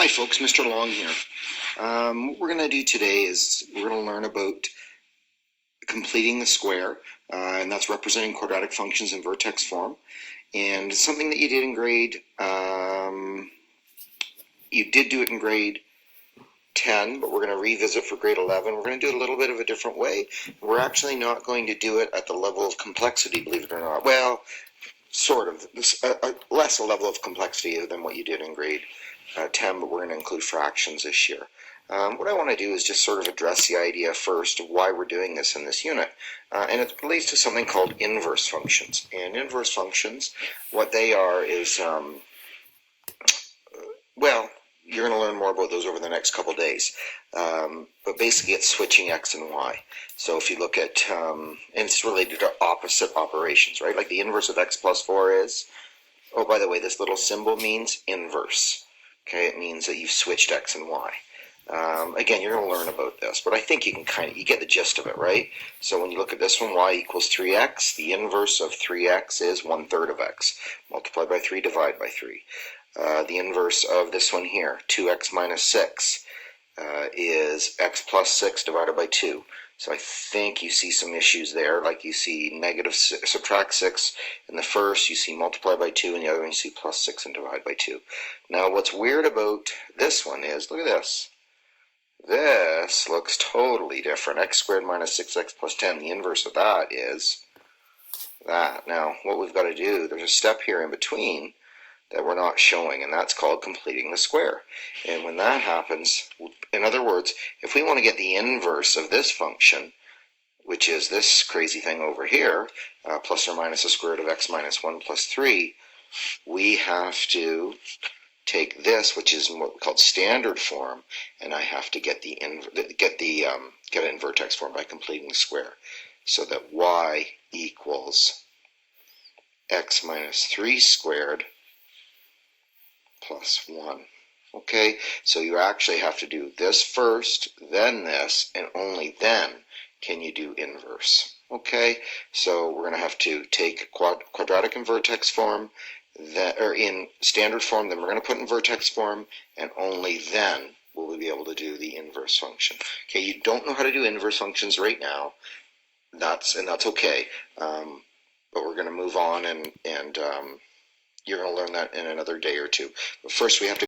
Hi folks, Mr. Long here. What we're going to do today is we're going to learn about completing the square, and that's representing quadratic functions in vertex form. And it's something that you did in grade, you did do it in grade 10, but we're going to revisit for grade 11. We're going to do it a little bit of a different way. We're actually not going to do it at the level of complexity, believe it or not. Well, sort of, less a level of complexity than what you did in grade 10, but we're going to include fractions this year. What I want to do is just sort of address the idea first of why we're doing this in this unit. And it relates to something called inverse functions. And inverse functions, what they are is, well, you're going to learn more about those over the next couple days. But basically it's switching x and y. So if you look at, and it's related to opposite operations, right? Like the inverse of x plus 4 is, oh, by the way, this little symbol means inverse. Okay, it means that you've switched x and y. Again, you're going to learn about this, but I think you can you get the gist of it, right? So when you look at this one, y equals 3x, the inverse of 3x is 1/3 of x. Multiply by 3, divide by 3. The inverse of this one here, 2x minus 6, is x plus 6 divided by 2. So I think you see some issues there, like you see negative subtract 6 in the first, you see multiply by 2, and the other one you see plus 6 and divide by 2. Now what's weird about this one is, look at this. This looks totally different. X squared minus 6x plus 10, the inverse of that is that. Now what we've got to do, there's a step here in between that we're not showing, and that's called completing the square. And when that happens, in other words, if we want to get the inverse of this function, which is this crazy thing over here, plus or minus the square root of x minus 1 plus 3, we have to take this, which is what we call standard form, and I have to get it in vertex form by completing the square, so that y equals x minus 3 squared plus 1. Okay, so you actually have to do this first, then this, and only then can you do inverse. Okay, so we're going to have to take quadratic in vertex form, or in standard form, then we're going to put in vertex form, and only then will we be able to do the inverse function. Okay, you don't know how to do inverse functions right now, that's okay, but we're going to move on, and you're going to learn that in another day or two. But first we have to